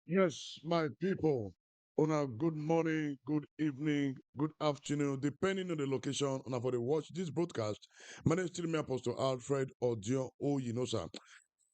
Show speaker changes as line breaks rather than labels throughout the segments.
Yes, my people. On a good morning, good evening, good afternoon, depending on the location on for the watch this broadcast. My name is still me Apostle ALFRED ODION UYINOSA.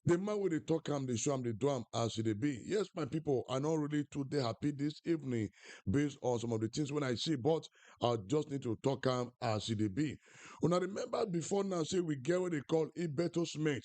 The man with the talk am, the show am, the do am as it be. Yes, my people, I not really today happy this evening based on some of the things when I see, but I just need to talk am as it be. When I remember before now, say we get what they call Ibetto Smith.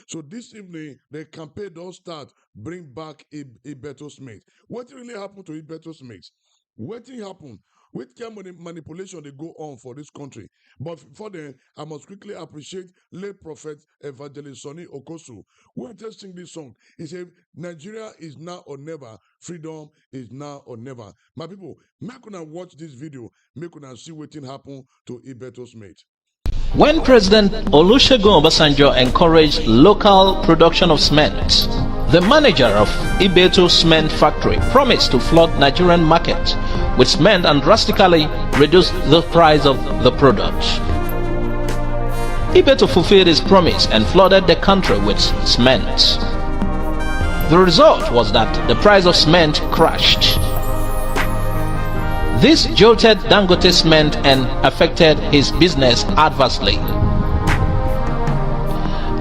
So this evening, the campaign don't start, bring back Ibetto Smith. What really happened to Ibetto Smith? What happened? Which kind of manipulation they go on for this country? But for them, I must quickly appreciate late prophet evangelist Sonny Okosu, who had just sing this song. He said, Nigeria is now or never, freedom is now or never. My people, make una watch this video, make una see what happened to Ibetto Smith.
When President Olusegun Obasanjo encouraged local production of cement, the manager of Ibetto cement factory promised to flood Nigerian market with cement and drastically reduce the price of the product. Ibetto fulfilled his promise and flooded the country with cement. The result was that the price of cement crashed. This jolted Dangote cement and affected his business adversely.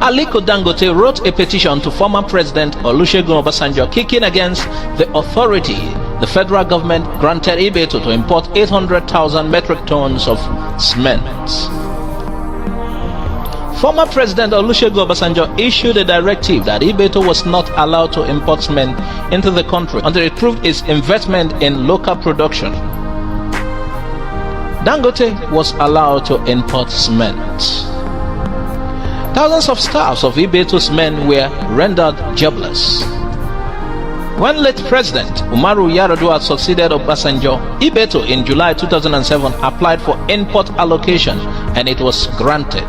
Aliko Dangote wrote a petition to former President Olusegun Obasanjo kicking against the authority the federal government granted Ibetto to import 800,000 metric tons of cement. Former President Olusegun Obasanjo issued a directive that Ibetto was not allowed to import cement into the country until it proved its investment in local production. Dangote was allowed to import cement. Thousands of staffs of Ibetto's men were rendered jobless. When late President Umaru Yar'Adua succeeded Obasanjo, Ibetto in July 2007 applied for import allocation and it was granted.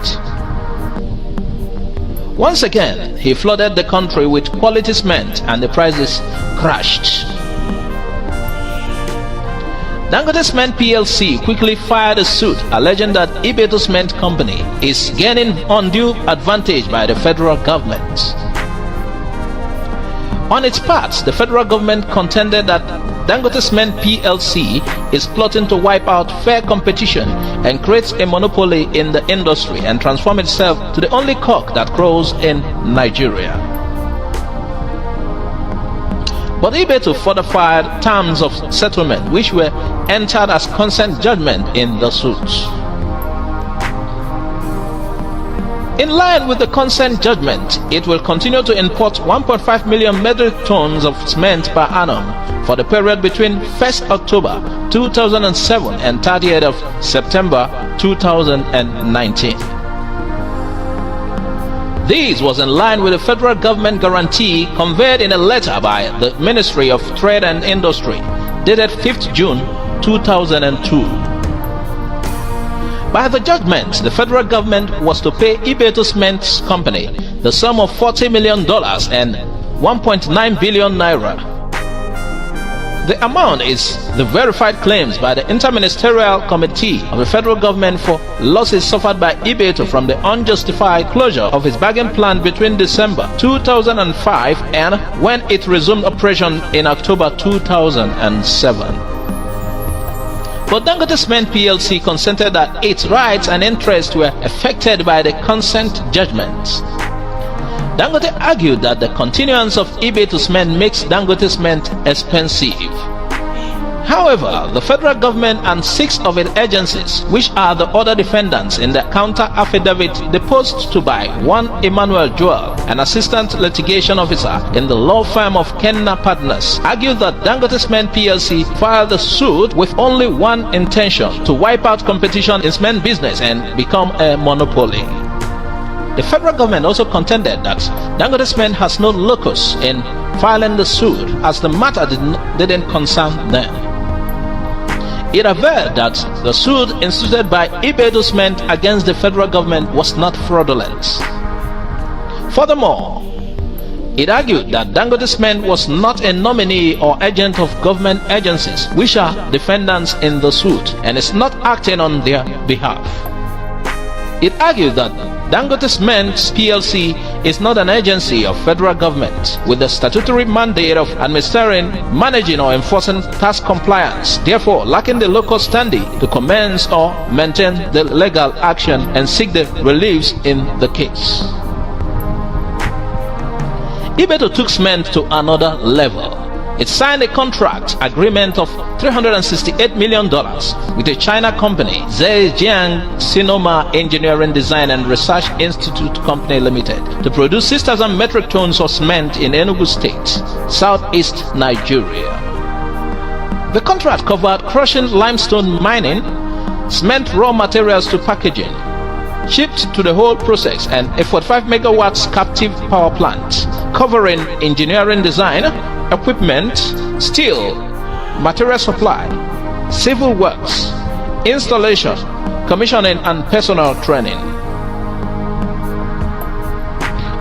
Once again, he flooded the country with quality cement and the prices crashed. Dangote Cement PLC quickly filed a suit alleging that Ibetto Cement Company is gaining undue advantage by the federal government. On its part, the federal government contended that Dangote Cement PLC is plotting to wipe out fair competition and create a monopoly in the industry and transform itself to the only cock that crows in Nigeria. But Ibetto fortified terms of settlement which were entered as consent judgment in the suit. In line with the consent judgment, it will continue to import 1.5 million metric tons of cement per annum for the period between 1st October 2007 and 30th of September 2019. This was in line with the federal government guarantee conveyed in a letter by the Ministry of Trade and Industry dated 5th June 2002. By the judgment, the federal government was to pay Ibetto Cement Company the sum of $40 million and 1.9 billion naira. The amount is the verified claims by the Interministerial Committee of the federal government for losses suffered by Ibetto from the unjustified closure of its bagging plant between December 2005 and when it resumed operation in October 2007. But Dangote Cement PLC consented that its rights and interests were affected by the consent judgment. Dangote argued that the continuance of Ibetto Cement makes Dangote Cement expensive. However, the federal government and 6 of its agencies, which are the other defendants in the counter affidavit deposed to by one Emmanuel Joel, an assistant litigation officer in the law firm of Kenna Partners, argued that Dangote Cement PLC filed the suit with only one intention: to wipe out competition in cement business and become a monopoly. The federal government also contended that Dangote Cement has no locus in filing the suit, as the matter didn't concern them. It averred that the suit instituted by Ibetto Cement against the federal government was not fraudulent. Furthermore, it argued that Dangote Cement was not a nominee or agent of government agencies, which are defendants in the suit, and is not acting on their behalf. It argued that Dangote Cement PLC is not an agency of federal government with the statutory mandate of administering, managing, or enforcing tax compliance, therefore lacking the local standing to commence or maintain the legal action and seek the reliefs in the case. Ibetto took cement to another level. It signed a contract agreement of $368 million with a China company, Zhejiang Sinoma Engineering Design and Research Institute Company Limited, to produce 6,000 metric tons of cement in Enugu State, southeast Nigeria. The contract covered crushing limestone mining, cement raw materials to packaging, shipped to the whole process, and a 45 megawatts captive power plant covering engineering design, equipment, steel, material supply, civil works, installation, commissioning, and personnel training.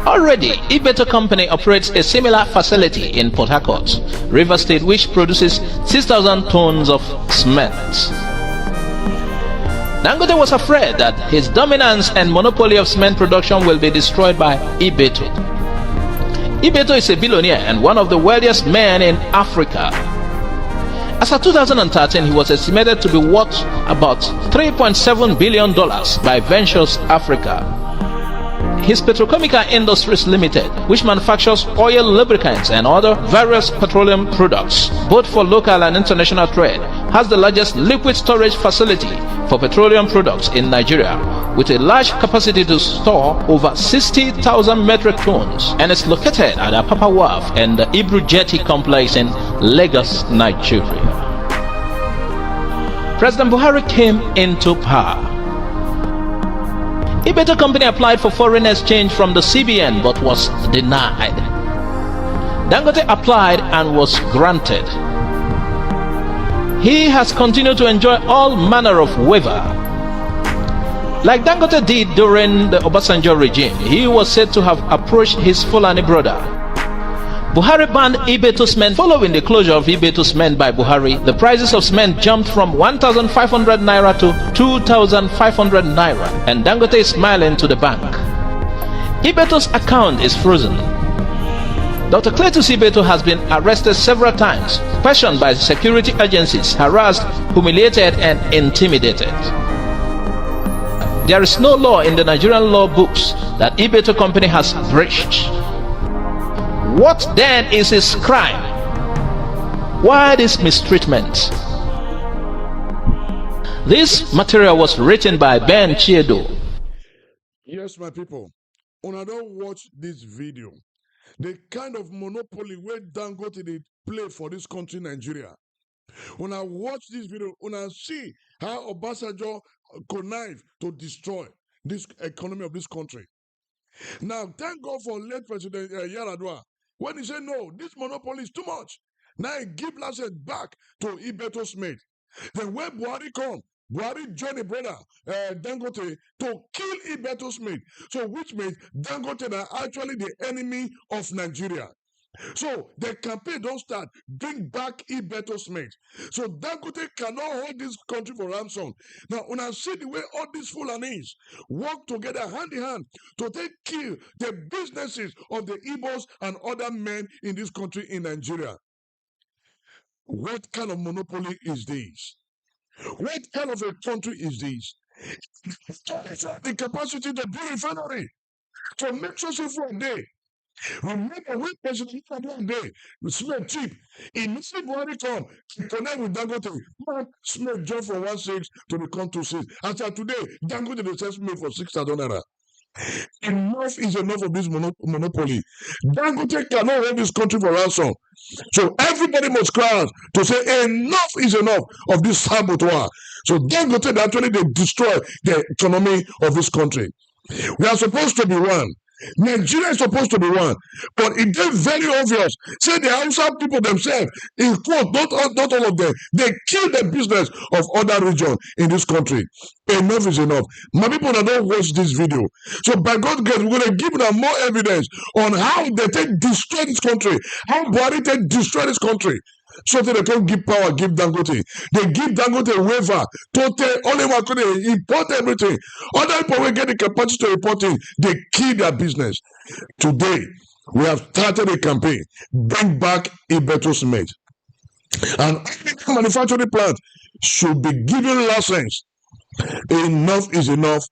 Already, Ibetto Company operates a similar facility in Port Harcourt, Rivers State, which produces 6,000 tons of cement. Dangote was afraid that his dominance and monopoly of cement production will be destroyed by Ibetto. Ibetto is a billionaire and one of the wealthiest men in Africa. As of 2013, he was estimated to be worth about $3.7 billion by Ventures Africa. His Petrochemical Industries Limited, which manufactures oil, lubricants, and other various petroleum products, both for local and international trade, has the largest liquid storage facility for petroleum products in Nigeria, with a large capacity to store over 60,000 metric tons, and is located at Apapa Wharf and the Ibru Jetty complex in Lagos, Nigeria. President Buhari came into power. Ibetto Company applied for foreign exchange from the CBN but was denied. Dangote applied and was granted. He has continued to enjoy all manner of waiver. Like Dangote did during the Obasanjo regime, he was said to have approached his Fulani brother. Buhari banned Ibetto Cement. Following the closure of Ibetto Cement by Buhari, the prices of cement jumped from 1,500 naira to 2,500 naira, and Dangote is smiling to the bank. Ibetto's account is frozen. Dr. Cletus Ibetto has been arrested several times, questioned by security agencies, harassed, humiliated, and intimidated. There is no law in the Nigerian law books that Ibetto Company has breached. What then is his crime? Why this mistreatment? This material was written by Ben Chiedo.
Yes, my people. When I don't watch this video, the kind of monopoly where Dangote they play for this country, Nigeria. When I watch this video, when I see how Obasanjo connive to destroy this economy of this country. Now, thank God for late President Yaradua. When he said, no, this monopoly is too much. Now he give license back to Ibetto Smith. Then when Buhari come, Buhari join the brother Dangote to kill Ibetto Smith. So which means Dangote are actually the enemy of Nigeria. So the campaign don't start. Bring back Ibetto Smith. So Dangote cannot hold this country for ransom. Now, when I see the way all these Fulanis work together hand in hand to take kill the businesses of the Igbos and other men in this country in Nigeria, what kind of monopoly is this? What kind of a country is this? The capacity to build a refinery to make sure safe one day. Remember when President one day, Smith cheap. Initially Buhari come, connect with Dangote. Man, Smith jump from 1.6 to become 2.6. As of today, Dangote dey sell Smith for 6,000 naira. Enough is enough of this monopoly. Dangote cannot hold this country for ransom. So everybody must cry out to say enough is enough of this saboteur. So Dangote actually they destroy the economy of this country. We are supposed to be one. Nigeria is supposed to be one, but it is very obvious. Say the Hausa people themselves, in quote, not all of them, they kill the business of other regions in this country. Enough is enough. My people that don't watch this video. So by God's grace, we're going to give them more evidence on how they take destroy this country, how Buhari take destroy this country. So they can give power, give Dangote. They give Dangote a waiver. Total, only one could import everything. Other people will get the capacity to import it. They kill their business. Today, we have started a campaign. Bring back Ibetto cement. And every manufacturing plant should be given license. Enough is enough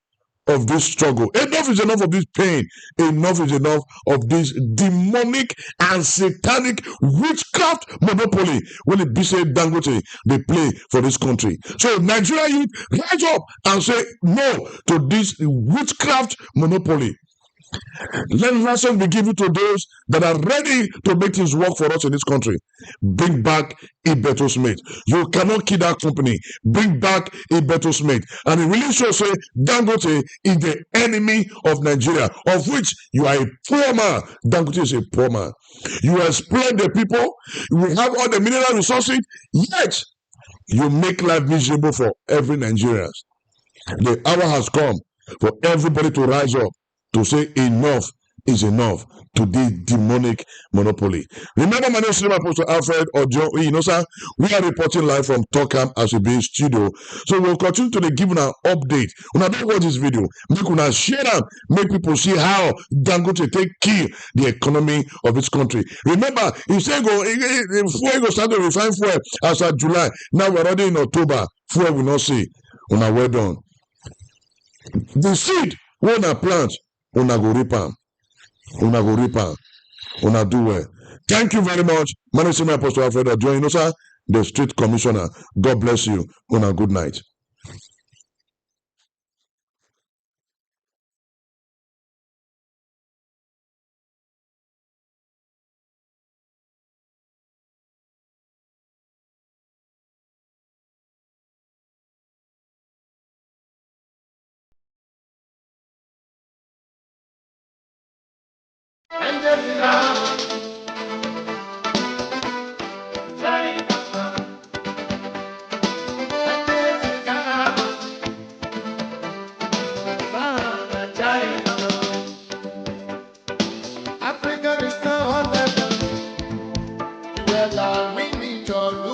of this struggle. Enough is enough of this pain. Enough is enough of this demonic and satanic witchcraft monopoly when it be said Dangote they play for this country. So Nigeria youth rise up and say no to this witchcraft monopoly. Let lessons be given to those that are ready to make things work for us in this country. Bring back Ibetto Smith. You cannot kill that company. Bring back Ibetto Smith. And it really shows say Dangote is the enemy of Nigeria, of which you are a poor man. Dangote is a poor man. You exploit the people. We have all the mineral resources, yet you make life miserable for every Nigerian. The hour has come for everybody to rise up to say enough is enough to this demonic monopoly. Remember, my name is Apostle ALFRED or UYINOSA. We are reporting live from Tokam as a base studio. So we'll continue to give an update. When I don't watch this video, make una share them, make people see how Dangote take kill the economy of this country. Remember, he said fuel start to refine fuel as of July. Now we're already in October. Fuel will not see. Una well done. The seed we una plant. Una go reap am. Una go reap am. Una do well. Thank you very much. My name is Apostle ALFRED UYINOSA, the street commissioner. God bless you. Una good night.
Africa is now on the where we need your